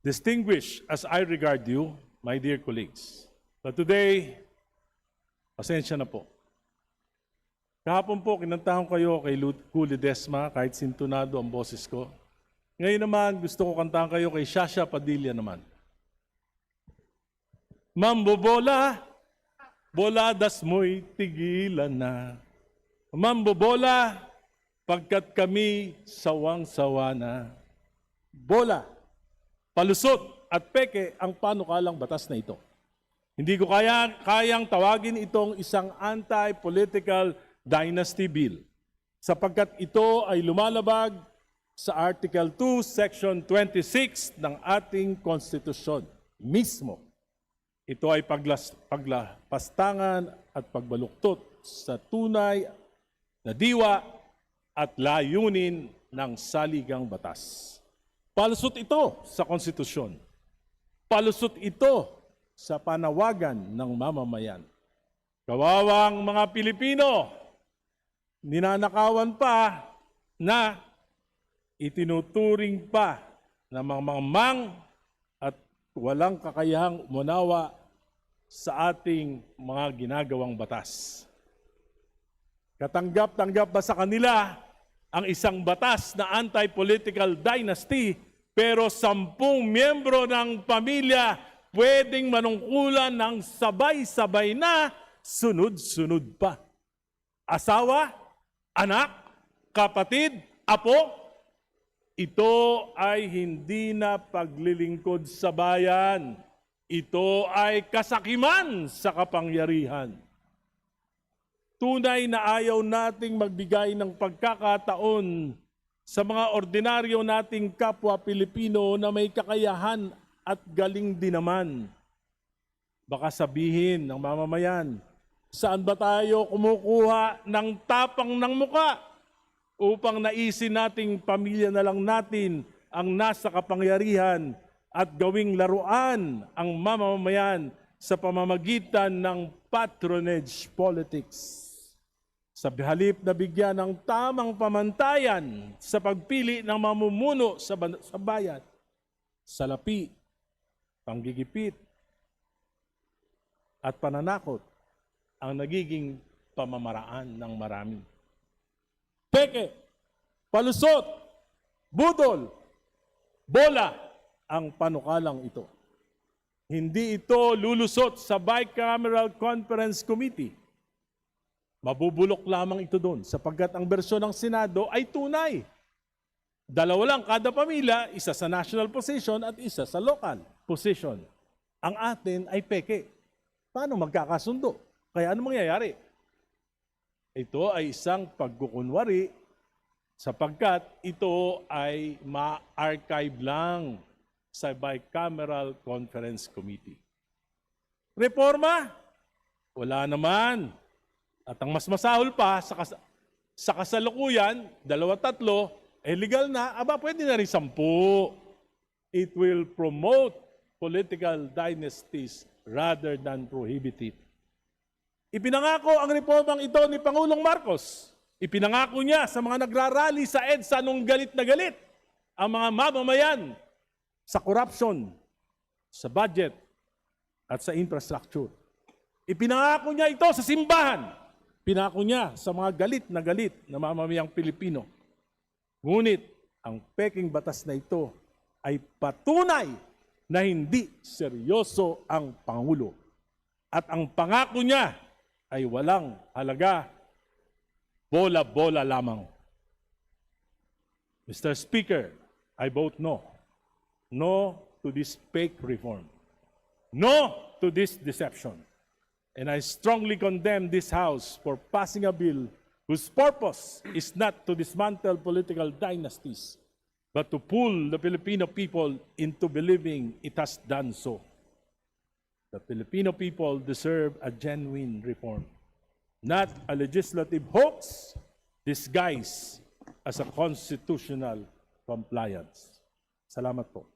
Distinguished as I regard you, my dear colleagues, but today, pasensya na po. Kahapon po, kinantahan kayo kay Kuli Desma, kahit sintunado ang boses ko. Ngayon naman, gusto ko kantahan kayo kay Shasha Padilla naman. Mambobola, boladas mo'y tigilan na. Mambobola, pagkat kami sawang-sawa na. Bola, palusot at peke ang panukalang batas na ito. Hindi ko kayang tawagin itong isang anti-political dynasty bill sapagkat ito ay lumalabag sa Article 2, Section 26 ng ating konstitusyon mismo. Ito ay paglapastangan at pagbaluktot sa tunay na diwa at layunin ng saligang batas. Palusot ito sa konstitusyon. Palusot ito sa panawagan ng mamamayan. Kawawang mga Pilipino, ninanakawan pa na itinuturing pa na mga mamang at walang kakayahang umunawa sa ating mga ginagawang batas. Katanggap-tanggap ba sa kanila ang isang batas na anti-political dynasty pero 10 miyembro ng pamilya pwedeng manungkulan ng sabay-sabay na sunod-sunod pa? Asawa, anak, kapatid, apo, ito ay hindi na paglilingkod sa bayan. Ito ay kasakiman sa kapangyarihan. Tunay na ayaw nating magbigay ng pagkakataon sa mga ordinaryo nating kapwa Pilipino na may kakayahan at galing din naman. Baka sabihin ng mamamayan, saan ba tayo kumukuha ng tapang ng muka upang naisin nating pamilya na lang natin ang nasa kapangyarihan at gawing laruan ang mamamayan sa pamamagitan ng patronage politics. Sa halip na bigyan ng tamang pamantayan sa pagpili ng mamumuno sa bayan, salapi, panggigipit, at pananakot ang nagiging pamamaraan ng marami. Peke, palusot, budol, bola ang panukalang ito. Hindi ito lulusot sa Bicameral Conference Committee. Mabubulok lamang ito doon sapagkat ang bersyon ng Senado ay tunay. 2 lang kada pamilya, isa sa national position at isa sa local position. Ang atin ay peke. Paano magkakasundo? Kaya ano mangyayari? Ito ay isang pagkukunwari sapagkat ito ay ma-archive lang sa Bicameral Conference Committee. Reforma? Wala naman. At ang mas masahol pa, sa kasalukuyan, 2-3, legal na, pwede na rin 10. It will promote political dynasties rather than prohibit it. Ipinangako ang reformang ito ni Pangulong Marcos. Ipinangako niya sa mga nagrarally sa EDSA nung galit na galit ang mga mamamayan sa corruption, sa budget, at sa infrastructure. Ipinangako niya ito sa simbahan. Pinako niya sa mga galit na mamamayang Pilipino. Ngunit ang peking batas na ito ay patunay na hindi seryoso ang Pangulo. At ang pangako niya ay walang halaga, bola-bola lamang. Mr. Speaker, I vote no. No to this fake reform. No to this deception. And I strongly condemn this House for passing a bill whose purpose is not to dismantle political dynasties, but to pull the Filipino people into believing it has done so. The Filipino people deserve a genuine reform, not a legislative hoax disguised as a constitutional compliance. Salamat po.